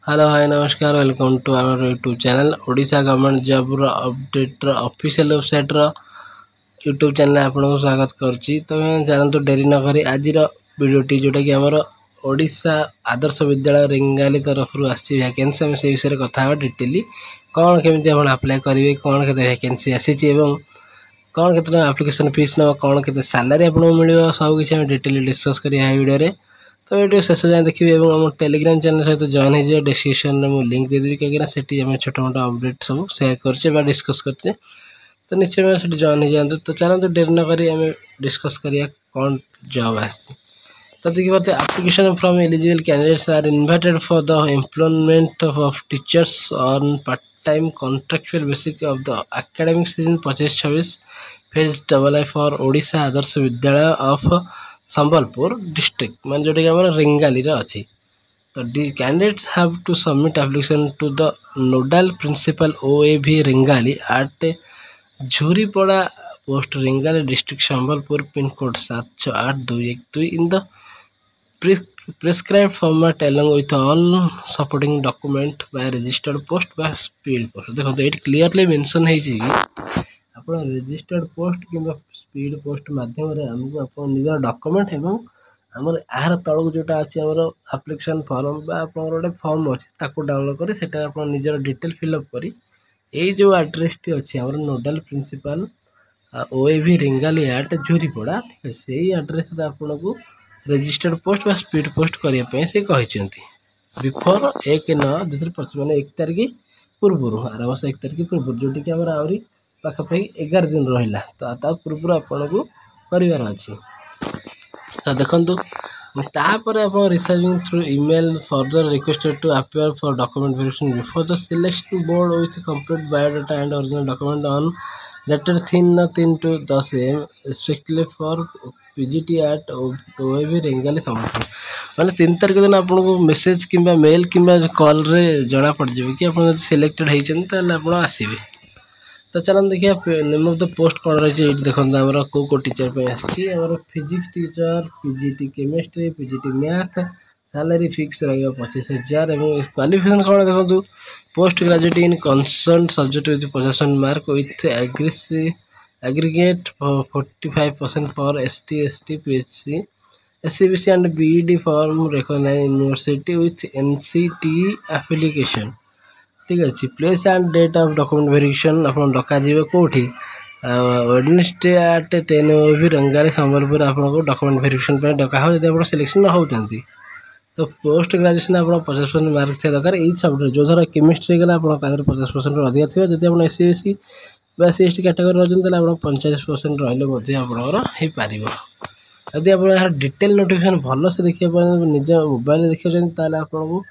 Hello hi नमस्कार welcome to our YouTube channel Odisha government job रो update रो official website रो यूट्यूब चैनल आपको स्वागत करुच्ची। तो जानतु डेरी न करी आज वीडियोटी जोटा कि आमर ओडिशा आदर्श विद्यालय रेंगाली तरफ आसी वैकेंसी आम से विषय कथा डिटेली कौन केमी आप अप्लाई करेंगे कौन के वैकेंसी आसी कौन के आप्लिकेसन फीस ना कौन के सालारी आपको मिले सब किसी डिटेली डिस्कस करिए वीडियो। तो ये शेष जाए देखिए और टेलीग्राम चैनल सहित जॉइन हो डिस्क्रिप्शन में मुझे लिंक देदेवी कहीं से छोटा मोटा अपडेट सब सेयार करचे डिस्कस करते। तो निश्चय में से जॉइन हो जाते। तो चलते डेरी न करी डिस्कस करिए कौन जॉब आस। तो देखिए पाते application from eligible candidates are invited for the employment of teachers on part time contractual basic of the academic season 25-26 phase double I for Odisha Adarsha Vidyalaya of Sambalpur district मान जोटा कि आम रेंगाली अच्छी। तो candidates have to submit application to the nodal principal OAV Rengali at Jhuripada post Rengali district Sambalpur pin code 768212 in the prescribed format along with all supporting document by registered post by speed post। देखो ये clearly mention है कि आप registered post कि speed post मध्यम आमको आप निज डॉक्यूमेंट एवं आमर यार तलक जोटा अच्छी आमर एप्लिकेशन फॉर्म गोटे फॉर्म अच्छे डाउनलोड कर निजर डिटेल फिलअप कर जो एड्रेस टी अच्छी आमर नोडाल प्रिंसिपल OAV रेंगाली एट झूरीपड़ा ठीक है से एड्रेस आपन को रजिस्टर्ड पोस्ट स्पीड पोस्ट करने से कहते बिफोर 1/9/2025 मैंने 1 तारिख पूर्व आर मास 1 तारिख पूर्व जोटी कि आहरी पाखापाखि 11 दिन रहा। तो पूर्व आपन को करार अच्छी। तो देखो तापर आप receiving through email further requested to appear for document verification before the selection board with complete biodata and original document on letter 3 AM specially for PGT at OAV Rengali Sambalpur मैंने 3 तारिख दिन आपको मेसेज कि मेल कि कॉल रे जना पड़ जाए कि आप सिलेक्टेड होते आप आसवे। तो चलन देखिए नेम ऑफ द पोस्ट कौन रही है देखो आम को टीचर पे आम physics teacher PGT chemistry PGT math salary fix रहा 25,000 और क्वालिफिकेशन कौन देखो post graduate in concern subject with 50% mark with aggregate 45% for ST ST PHC SCBC and BED form recognized university with NCT application ठीक अच्छे। Place and date of document verification आप डका कौटी Wednesday at 10 OAV Rengali Sambalpur आपको document verification पर डका हो आप selection होती। तो पोस्ट ग्रेजुएशन आप 50% मार्क थे दरकार यही सब्जेक्ट जो धर केमिस्ट्री गला 50% अधिक थे जब आप SC SC ST कैटेगरी रही आप 45% रही आपंकर जदि आप डिटेल नोटिफिकेशन भल से देखा निज मोबाइल देखा आपको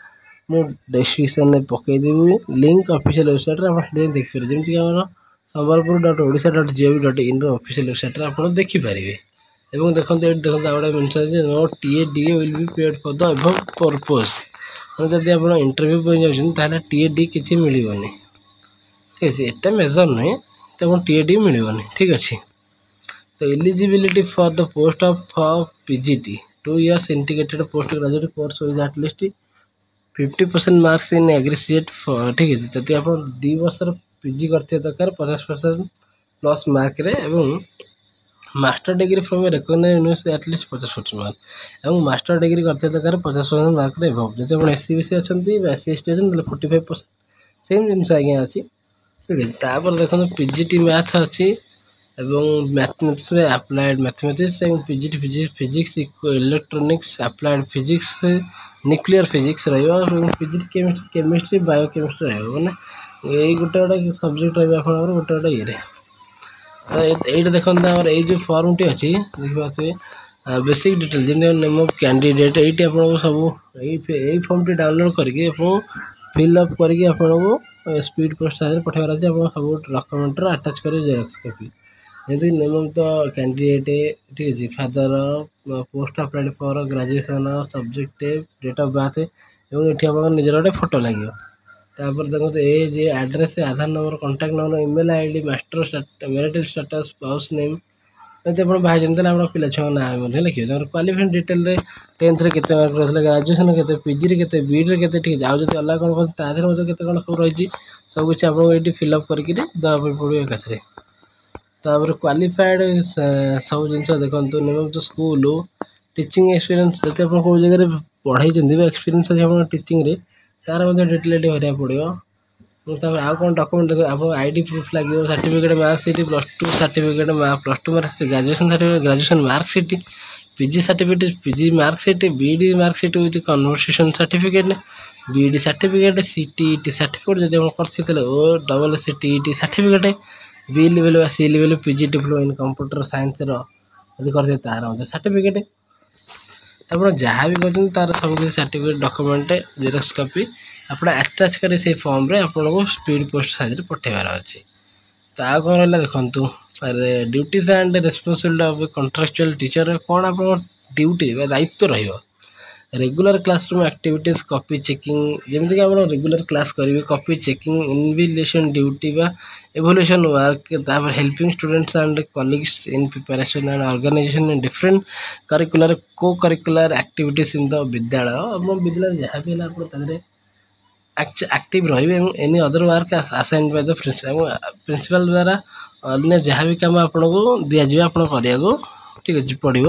मु डिस्क्रिप्शन में पकईदेवी लिंक ऑफिशियल वेबसाइट आप देखिए जमीक आम sambalpur.odisha.gov.in ऑफिशियल वेबसाइट आप देखिपारे। एवं देखो ये देखो गोटे mention no TAD will be paid for the above purpose मैंने जब आप इंटरव्यू जाते TAD किसी मिलनी ठीक अच्छे एटा मेजर नुहे तो TAD मिलनी ठीक अच्छे। तो eligibility for the post of PGT 2 years integrated post graduate course with at least 50% marks in aggregate ठीक है। जब आप 2 वर्ष PG करते दरकार 50% प्लस मार्क रे एवं master degree from recognised university at least 50% mark और मास्टर डिग्री करते दरकार 50% मार्क रे एभव जब आप SC BC अच्छा SC ST अच्छा 45% सेम जिन आज्ञा अच्छी ठीक है। तापर देखो PGT मैथ अच्छी एवं मैथमेटिक्स रे अप्लाइड मैथमेटिक्स और PGT physics electronics applied physics nuclear physics PGT chemistry biochemistry मैंने यही गोटे गोटे सब्जेक्ट रहा गोटे गोटे ये तो ये देखो ये जो फॉर्म टी अच्छी देखिए बेसिक डिटेल जमी नेम ऑफ कैंडिडेट ये आपको सब यही फॉर्म टी डाउनलोड करके फिलअप करके स्पीड पोस्ट पठाइबार अच्छे आप सब डॉक्यूमेंट अटैच कर जेरॉक्स कॉपी जैसे नेम ऑफ द कैंडिडेट ठीक है father post applied for graduation subject date of birth और ये आप निजर गोटे फोटो लगे। तापर देखो ये address Aadhaar number contact number email ID master marital status spouse name ଯଦି ଆପଣ ବାହାରିଛନ୍ତି ତାହେଲେ ଆପଣ ପିଲା ଛୁଆଙ୍କ ନାଁ ମଧ୍ୟ ଲେଖିବେ। ତାଙ୍କର କ୍ୱାଲିଫିକେସନ୍ ଡିଟେଲରେ 10th କେତେ ମାର୍କ ରହିଥିଲା, ଗ୍ରାଜୁଏସନ୍ କେତେ, ପିଜିରେ କେତେ, ବିଇଡ଼ିରେ କେତେ, ଠିକ୍ ଅଛି। ଆଉ ଯଦି ଅଲଗା କ'ଣ ତା ଦେହରେ ମଧ୍ୟ କେତେ କ'ଣ ସବୁ ରହିଛି ସବୁକିଛି ଆପଣଙ୍କୁ ଏଇଠି ଫିଲ୍ଅପ୍ କରିକିରି ଦେବା ପାଇଁ ପଡ଼ିବ ଏକାଥରେ। ତାପରେ କ୍ୱାଲିଫାଏଡ଼ ସବୁ ଜିନିଷ ଦେଖନ୍ତୁ। Name of the school, teaching experience, ଯଦି ଆପଣ କେଉଁ ଜାଗାରେ ପଢ଼େଇଛନ୍ତି ବା ଏକ୍ସପିରିଏନ୍ସ ଅଛି ଆପଣଙ୍କ ଟିଚିଂରେ ତାର ମଧ୍ୟ ଡିଟେଲ୍ ଏଠି ଭରିବାକୁ ପଡ଼ିବ। ତାପରେ ଆଉ କ'ଣ ଡକ୍ୟୁମେଣ୍ଟ ଦେଖ, ଆପଣଙ୍କ ଆଇଡ଼ି ପ୍ରୁଫ୍ ଲାଗିବ, certificate, marksheet, +2 certificate, +2 marksheet, graduation certificate, graduation marksheet, PG certificate, PG marksheet, B Ed marksheet with conversion certificate, B Ed certificate, CTET certificate ଯଦି ଆପଣ କରିଥିବେ ତାହେଲେ OCCET ସାର୍ଟିଫିକେଟ୍, B ଲେଭେଲ୍ ବା C level PG diploma in computer ସାଇନ୍ସର ଯଦି କରିଥିବେ ତାର ମଧ୍ୟ ସାର୍ଟିଫିକେଟ୍। ଆପଣ ଯାହା ବି କରୁଛନ୍ତି ତାର ସବୁକିଛି ସାର୍ଟିଫିକେଟ୍, ଡକ୍ୟୁମେଣ୍ଟ, ଜେରକ୍ସ କପି ଆପଣ ଆଟାଚ୍ କରି ସେଇ ଫର୍ମରେ ଆପଣଙ୍କୁ ସ୍ପିଡ଼ ପୋଷ୍ଟ ସାହାଯ୍ୟରେ ପଠାଇବାର ଅଛି। ତ ଆଉ କ'ଣ ରହିଲା ଦେଖନ୍ତୁ, duties and responsibility of contractual teacher, କ'ଣ ଆପଣଙ୍କ ଡ୍ୟୁଟି ବା ଦାୟିତ୍ୱ ରହିବ। Regular classroom activities, copy checking, ଯେମିତିକି ଆପଣ ରେଗୁଲାର କ୍ଲାସ୍ କରିବେ, କପି ଚେକିଂ, ଇନଭିଲେସନ୍ ଡ୍ୟୁଟି ବା ଏଭଲ୍ୟୁସନ୍ ୱାର୍କ, ତାପରେ helping students and colleagues in preparation and organisation different curricular co-curricular activities in the ବିଦ୍ୟାଳୟ। ଆପଣ ବିଦ୍ୟାଳୟରେ ଯାହା ବି ହେଲା ଆପଣ ତା ଦେହରେ ଆକ୍ଟିଭ ରହିବେ ଏବଂ any other work assign by the principal ଦ୍ୱାରା ଅନ୍ୟ ଯାହା ବି କାମ ଆପଣଙ୍କୁ ଦିଆଯିବ ଆପଣ କରିବାକୁ ଠିକ୍ ଅଛି ପଡ଼ିବ।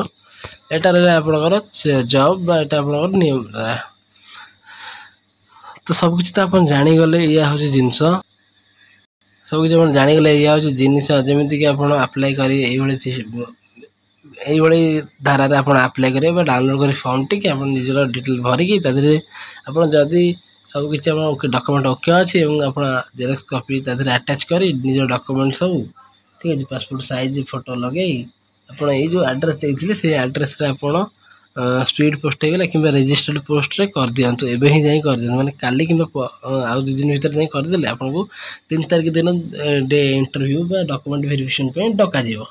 ଏଇଟା ରହିଲା ଆପଣଙ୍କର ଜବ୍ ବା ଏଇଟା ଆପଣଙ୍କର ନିୟମ। ତ ସବୁକିଛି ତ ଆପଣ ଜାଣିଗଲେ, ଏଇଆ ହେଉଛି ଜିନିଷ। ସବୁକିଛି ଆପଣ ଜାଣିଗଲେ ଏଇଆ ହେଉଛି ଜିନିଷ, ଯେମିତିକି ଆପଣ ଆପ୍ଲାଏ କରିବେ ଏଇଭଳି ଧାରାରେ ଆପଣ ଆପ୍ଲାଏ କରିବେ ବା ଡାଉନଲୋଡ଼୍ କରି ଫର୍ମଟିକି ଆପଣ ନିଜର ଡିଟେଲ୍ ଭରିକି ତା ଦେହରେ ଆପଣ ଯଦି ସବୁକିଛି ଆପଣ ଡକ୍ୟୁମେଣ୍ଟ ଓକେ ଅଛି ଏବଂ ଆପଣ ଜେରକ୍ସ କପି ତା ଦେହରେ ଆଟାଚ୍ କରି ନିଜ ଡକ୍ୟୁମେଣ୍ଟ ସବୁ ଠିକ୍ ଅଛି, ପାସପୋର୍ଟ ସାଇଜ୍ ଫଟୋ ଲଗେଇ ଆପଣ ଏଇ ଯେଉଁ ଆଡ୍ରେସ୍ ଦେଇଥିଲେ ସେଇ ଆଡ୍ରେସ୍ରେ ଆପଣ ସ୍ପିଡ଼ ପୋଷ୍ଟ ହେଇଗଲା କିମ୍ବା ରେଜିଷ୍ଟର୍ଡ଼ ପୋଷ୍ଟରେ କରିଦିଅନ୍ତୁ। ଏବେ ହିଁ ଯାଇ କରିଦିଅନ୍ତୁ, ମାନେ କାଲି କିମ୍ବା ଆଉ 2 ଦିନ ଭିତରେ ଯାଇ କରିଦେଲେ ଆପଣଙ୍କୁ 3 ତାରିଖ ଦିନ ଇଣ୍ଟରଭ୍ୟୁ ବା ଡକ୍ୟୁମେଣ୍ଟ ଭେରିଫିକେସନ୍ ପାଇଁ ଡକାଯିବ।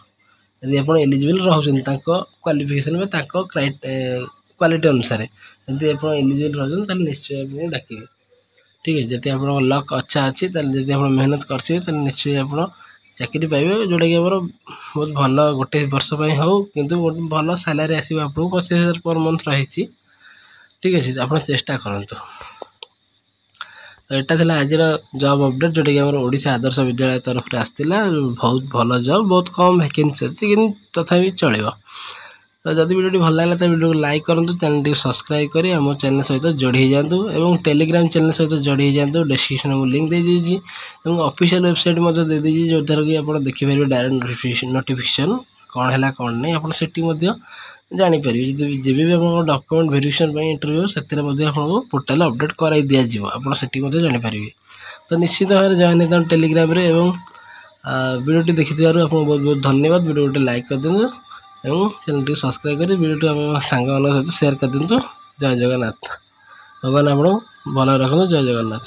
ଯଦି ଆପଣ ଏଲିଜିବଲ୍ ରହୁଛନ୍ତି ତାଙ୍କ କ୍ୱାଲିଫିକେସନ୍ ବା ତାଙ୍କ କ୍ୱାଲିଟି ଅନୁସାରେ, ଯଦି ଆପଣ ଏଲିଜିବଲ୍ ରହୁଛନ୍ତି ତାହେଲେ ନିଶ୍ଚୟ ଆପଣଙ୍କୁ ଡାକିବେ। ଠିକ୍ ଅଛି, ଯଦି ଆପଣଙ୍କ ଲକ୍ ଅଛି ତାହେଲେ ଯଦି ଆପଣ ମେହନତ କରିଥିବେ ତାହେଲେ ନିଶ୍ଚୟ ଆପଣ ଚାକିରି ପାଇବେ, ଯେଉଁଟାକି ଆମର ବହୁତ ଭଲ, ଗୋଟେ ବର୍ଷ ପାଇଁ ହେଉ କିନ୍ତୁ ଗୋଟେ ଭଲ ସାଲାରୀ ଆସିବ ଆପଣଙ୍କୁ, 25,000 ପର୍ ମନ୍ଥ ରହିଛି। ଠିକ୍ ଅଛି, ଆପଣ ଚେଷ୍ଟା କରନ୍ତୁ। ତ ଏଇଟା ଥିଲା ଆଜିର ଜବ୍ ଅପଡ଼େଟ୍, ଯେଉଁଟାକି ଆମର ଓଡ଼ିଶା ଆଦର୍ଶ ବିଦ୍ୟାଳୟ ତରଫରୁ ଆସିଥିଲା। ବହୁତ ଭଲ ଜବ୍, ବହୁତ କମ୍ ଭ୍ୟାକେନ୍ସି ଅଛି କିନ୍ତୁ ତଥାପି ଚଳିବ। ତ ଯଦି ଭିଡ଼ିଓଟି ଭଲ ଲାଗିଲା ତ ଭିଡ଼ିଓକୁ ଲାଇକ୍ କରନ୍ତୁ, ଚ୍ୟାନେଲଟିକୁ ସବସ୍କ୍ରାଇବ୍ କରି ଆମ ଚ୍ୟାନେଲ ସହିତ ଯୋଡ଼ି ହୋଇଯାଆନ୍ତୁ ଏବଂ ଟେଲିଗ୍ରାମ ଚ୍ୟାନେଲ ସହିତ ଯୋଡ଼ି ହୋଇଯାଆନ୍ତୁ। ଡେସ୍କ୍ରିପସନ୍ରେ ମୁଁ ଲିଙ୍କ୍ ଦେଇଦେଇଛି ଏବଂ ଅଫିସିଆଲ୍ ୱେବସାଇଟ୍ ମଧ୍ୟ ଦେଇଦେଇଛି, ଯେଉଁଥିରେ କି ଆପଣ ଦେଖିପାରିବେ ଡାଇରେକ୍ଟ ନୋଟିଫିକେସନ୍ କ'ଣ ହେଲା କ'ଣ ନାହିଁ ଆପଣ ସେଠି ମଧ୍ୟ ଜାଣିପାରିବେ। ଯେବେ ବି ଆପଣଙ୍କ ଡକ୍ୟୁମେଣ୍ଟ ଭେରିଫିକେସନ୍ ପାଇଁ ଇଣ୍ଟରଭ୍ୟୁ ସେଥିରେ ମଧ୍ୟ ଆପଣଙ୍କୁ ପୋର୍ଟାଲ ଅପଡ଼େଟ୍ କରାଇ ଦିଆଯିବ, ଆପଣ ସେଠି ମଧ୍ୟ ଜାଣିପାରିବେ। ତ ନିଶ୍ଚିତ ଭାବରେ ଜଏନ୍ ହେଇଥାନ୍ତୁ ଟେଲିଗ୍ରାମରେ ଏବଂ ଭିଡ଼ିଓଟି ଦେଖିଥିବାରୁ ଆପଣଙ୍କୁ ବହୁତ ବହୁତ ଧନ୍ୟବାଦ। ଭିଡ଼ିଓ ଗୋଟେ ଲାଇକ୍ କରିଦିଅନ୍ତୁ ଏବଂ ଚ୍ୟାନେଲଟିକୁ ସବସ୍କ୍ରାଇବ୍ କରି ଭିଡ଼ିଓଟି ଆମ ସାଙ୍ଗମାନଙ୍କ ସହିତ ସେୟାର କରିଦିଅନ୍ତୁ। ଜୟ ଜଗନ୍ନାଥ। ଭଗବାନ ଆପଣଙ୍କୁ ଭଲ ରଖନ୍ତୁ। ଜୟ ଜଗନ୍ନାଥ।